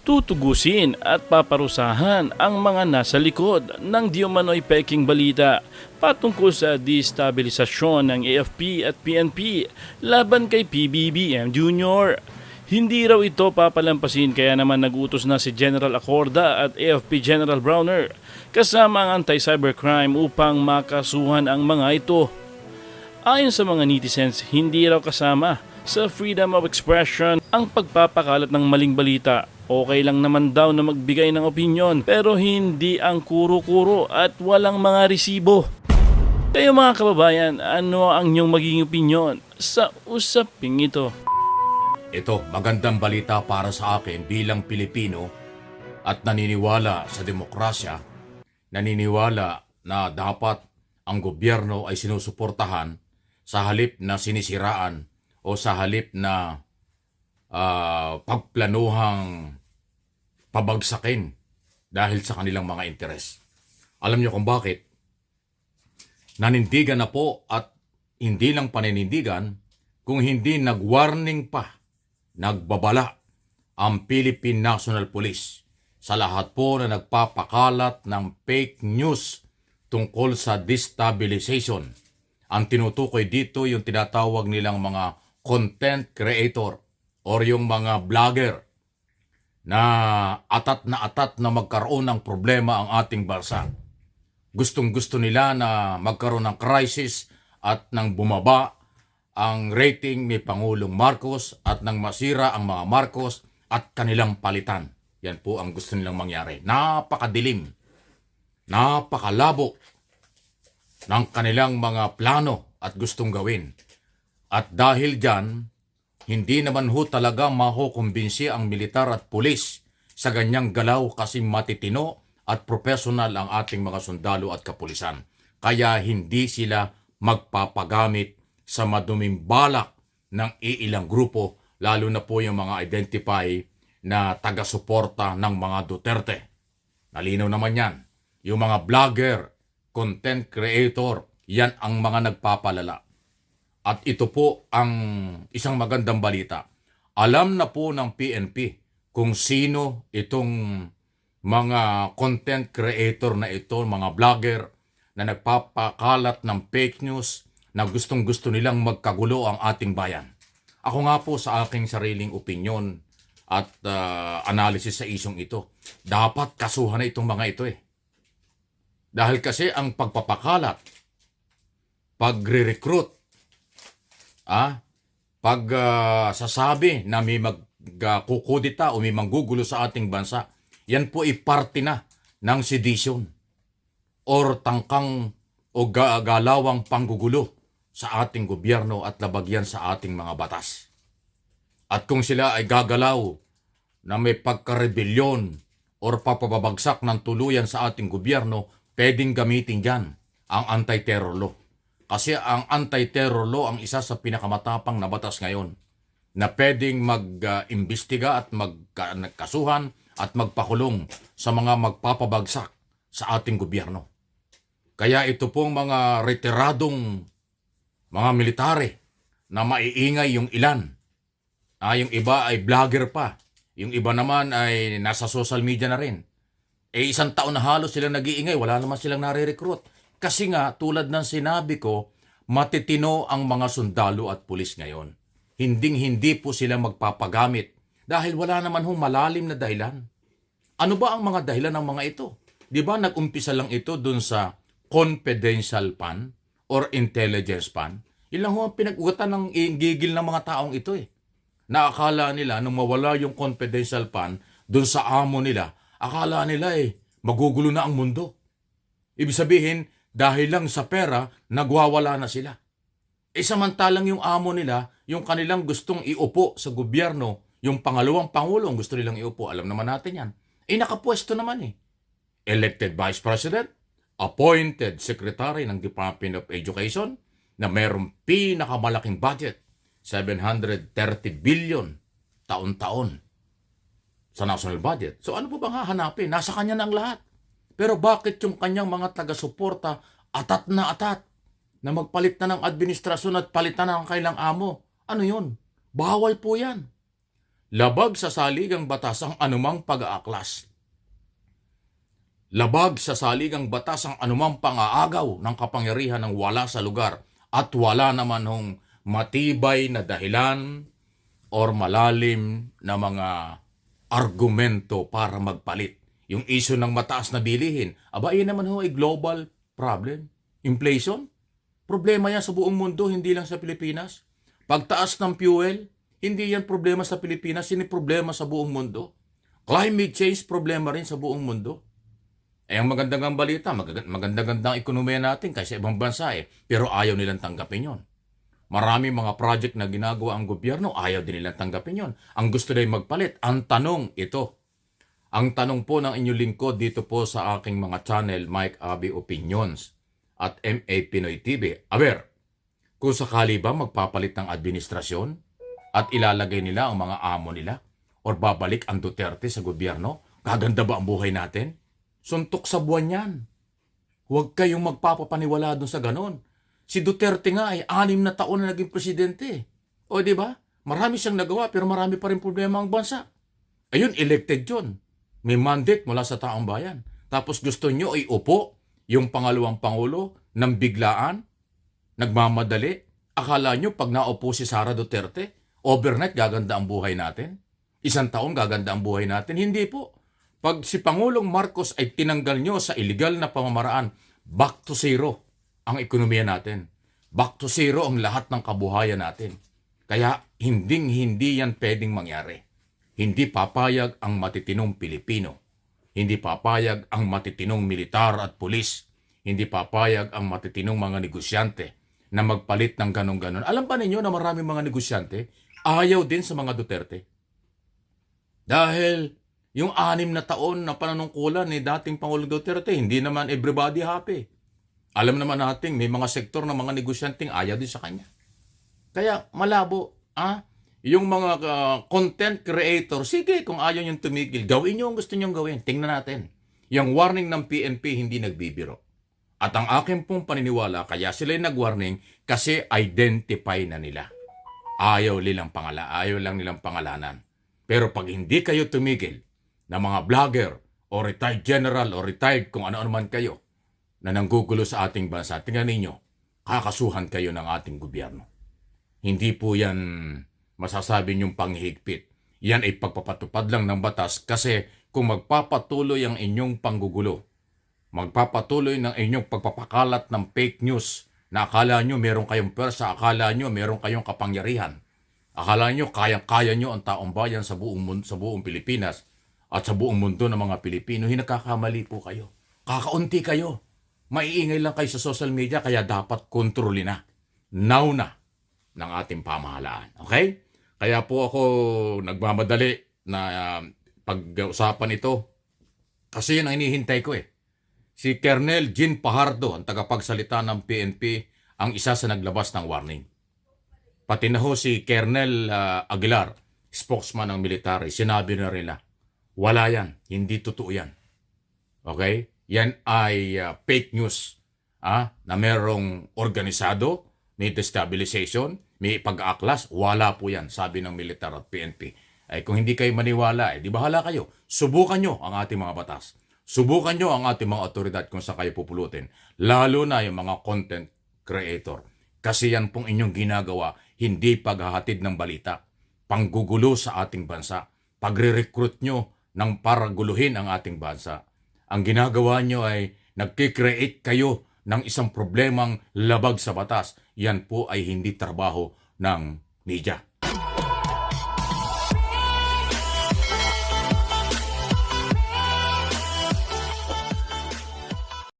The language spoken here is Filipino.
Tutugusin at paparusahan ang mga nasa likod ng di umano'y peking balita patungkol sa destabilisasyon ng AFP at PNP laban kay PBBM Jr. Hindi raw ito papalampasin kaya naman nagutos na si General Acorda at AFP General Browner kasama ang anti-cybercrime upang makasuhan ang mga ito. Ayon sa mga netizens, hindi raw kasama sa freedom of expression ang pagpapakalat ng maling balita. Okay lang naman daw na magbigay ng opinyon pero hindi ang kuro-kuro at walang mga resibo. Kayo mga kababayan, ano ang inyong magiging opinyon sa usaping ito? Ito, magandang balita para sa akin bilang Pilipino at naniniwala sa demokrasya, naniniwala na dapat ang gobyerno ay sinusuportahan sa halip na sinisiraan o sa halip na pagplanuhang pabagsakin dahil sa kanilang mga interes. Alam niyo kung bakit? Nanindigan na po at hindi lang paninindigan, kung hindi nag-warning pa, nagbabala ang Philippine National Police sa lahat po na nagpapakalat ng fake news tungkol sa destabilization. Ang tinutukoy dito yung tinatawag nilang mga content creator or yung mga vlogger na atat na magkaroon ng problema ang ating bansa. Gustong-gusto nila na magkaroon ng crisis at nang bumaba ang rating ni Pangulong Marcos at nang masira ang mga Marcos at kanilang palitan. Yan po ang gusto nilang mangyari. Napakadilim, napakalabo ng kanilang mga plano at gustong gawin. At dahil dyan, hindi naman ho talaga makukumbinsi ang militar at pulis sa ganyang galaw kasi matitino at professional ang ating mga sundalo at kapulisan. Kaya hindi sila magpapagamit sa maduming balak ng iilang grupo, lalo na po yung mga identify na taga-suporta ng mga Duterte. Nalinaw naman yan. Yung mga vlogger, content creator, yan ang mga nagpapalala. At ito po ang isang magandang balita. Alam na po ng PNP kung sino itong mga content creator na ito, mga vlogger na nagpapakalat ng fake news na gustong-gusto nilang magkagulo ang ating bayan. Ako nga po sa aking sariling opinyon at analysis sa isyong ito, dapat kasuhan na itong mga ito eh. Dahil kasi ang pagpapakalat, pagre-recruit, sasabi na may magkukudita o may manggugulo sa ating bansa, yan po ay parte na ng sedition or tangkang o galawang panggugulo sa ating gobyerno at labagyan sa ating mga batas. At kung sila ay gagalaw na may pagkarebelyon or papabagsak ng tuluyan sa ating gobyerno, pwedeng gamitin dyan ang anti-terror law. Kasi ang anti-terror law ang isa sa pinakamatapang na batas ngayon na pwedeng mag-imbestiga at magkasuhan at magpakulong sa mga magpapabagsak sa ating gobyerno. Kaya ito pong mga retiradong mga military na maiingay yung ilan. Yung iba ay vlogger pa. Yung iba naman ay nasa social media na rin. Isang taon na halos silang nag-iingay, wala naman silang nare-recruit. Kasi nga, tulad ng sinabi ko, matitino ang mga sundalo at pulis ngayon. Hinding-hindi po sila magpapagamit dahil wala naman hong malalim na dahilan. Ano ba ang mga dahilan ng mga ito? Di ba nag-umpisa lang ito dun sa confidential fund or intelligence fund? Yun lang ho ang pinag-ugatan ng gigil ng mga taong ito eh. Naakala nila nung mawala yung confidential fund dun sa amo nila, akala nila magugulo na ang mundo. Ibig sabihin, dahil lang sa pera, nagwawala na sila. Samantalang yung amo nila, yung kanilang gustong iupo sa gobyerno, yung pangalawang pangulo ang gusto nilang iupo, alam naman natin yan. Nakapwesto naman Elected Vice President, appointed Secretary ng Department of Education, na mayroong pinakamalaking budget, 730 billion taon-taon sa national budget. So ano po bang hahanapin? Nasa kanya na ang lahat. Pero bakit yung kanyang mga taga-suporta atat na magpalit na ng administrasyon at palitan na ang kailang amo? Ano yun? Bawal po yan. Labag sa saligang batas ang anumang pag-aaklas. Labag sa saligang batas ang anumang pang-aagaw ng kapangyarihan ng wala sa lugar at wala naman hong matibay na dahilan or malalim na mga argumento para magpalit. Yung issue ng mataas na bilihin, aba yun naman ho ay global problem. Inflation, problema yan sa buong mundo, hindi lang sa Pilipinas. Pagtaas ng fuel, hindi yan problema sa Pilipinas, yun ay problema sa buong mundo. Climate change, problema rin sa buong mundo. Eh, ang magandang balita, magandang ekonomiya natin kaysa ibang bansa pero ayaw nilang tanggapin yon. Marami mga project na ginagawa ang gobyerno, ayaw din nilang tanggapin yon. Ang gusto nila magpalit. Ang tanong ito, ang tanong po ng inyong lingkod dito po sa aking mga channel, Mike Abby Opinions at MA Pinoy TV. Aber, kung sakali ba magpapalit ng administrasyon at ilalagay nila ang mga amo nila or babalik ang Duterte sa gobyerno, gaganda ba ang buhay natin? Suntok sa buwan yan. Huwag kayong magpapapaniwala doon sa ganon. Si Duterte nga ay 6 na taon na naging presidente. O di ba? Marami siyang nagawa pero marami pa rin problema ang bansa. Ayun, elected yun. May mandate mula sa taong bayan. Tapos gusto nyo ay upo yung pangalawang pangulo ng biglaan, nagmamadali. Akala nyo pag naupo si Sara Duterte, overnight gaganda ang buhay natin? 1 taon gaganda ang buhay natin? Hindi po. Pag si Pangulong Marcos ay tinanggal nyo sa illegal na pamamaraan, back to zero ang ekonomiya natin. Back to zero ang lahat ng kabuhayan natin. Kaya hindi yan pwedeng mangyari. Hindi papayag ang matitinong Pilipino. Hindi papayag ang matitinong militar at pulis. Hindi papayag ang matitinong mga negosyante na magpalit ng ganon-ganon. Alam ba ninyo na maraming mga negosyante ayaw din sa mga Duterte? Dahil yung 6 na taon na pananungkulan ni dating Pangulong Duterte, hindi naman everybody happy. Alam naman natin, may mga sektor ng mga negosyanteng ayaw din sa kanya. Kaya malabo, yung mga content creator, sige kung ayaw niyong tumigil, gawin niyo ang gusto niyong gawin. Tingnan natin. Yung warning ng PNP hindi nagbibiro. At ang akin pong paniniwala, kaya sila nag-warning kasi identify na nila. Ayaw lang nilang pangalanan. Pero pag hindi kayo tumigil, na mga vlogger o retired general o retired kung ano man kayo na nanggugulo sa ating bansa, tingnan ninyo, kakasuhan kayo ng ating gobyerno. Hindi po yan masasabi niyong panghihigpit. Yan ay pagpapatupad lang ng batas kasi kung magpapatuloy ang inyong panggugulo, magpapatuloy ng inyong pagpapakalat ng fake news na akala nyo meron kayong pwersa, akala nyo meron kayong kapangyarihan, akala nyo kayang-kaya nyo ang taong bayan sa buong Pilipinas, at sa buong mundo ng mga Pilipino, hinagkakamali po kayo. Kakaunti kayo. Maiingay lang kayo sa social media, kaya dapat kontrolin na. Now na ng ating pamahalaan. Okay? Kaya po ako nagmamadali na pag-usapan ito. Kasi yun ang hinihintay ko Si Colonel Jean Pajardo, ang tagapagsalita ng PNP, ang isa sa naglabas ng warning. Pati na ho si Colonel Aguilar, spokesman ng military, sinabi na rin na, wala yan. Hindi totoo yan. Okay? Yan ay fake news. Na merong organisado, may destabilization, may pag-aaklas. Wala po yan, sabi ng militar at PNP. Ay kung hindi kayo maniwala, di bahala kayo. Subukan nyo ang ating mga batas. Subukan nyo ang ating mga otoridad kung sa kayo pupulutin. Lalo na yung mga content creator. Kasi yan pong inyong ginagawa, hindi paghahatid ng balita. Panggugulo sa ating bansa. Pagre-recruit nyo ng para guluhin ang ating bansa. Ang ginagawa nyo ay nagkikreate kayo ng isang problemang labag sa batas. Yan po ay hindi trabaho ng media.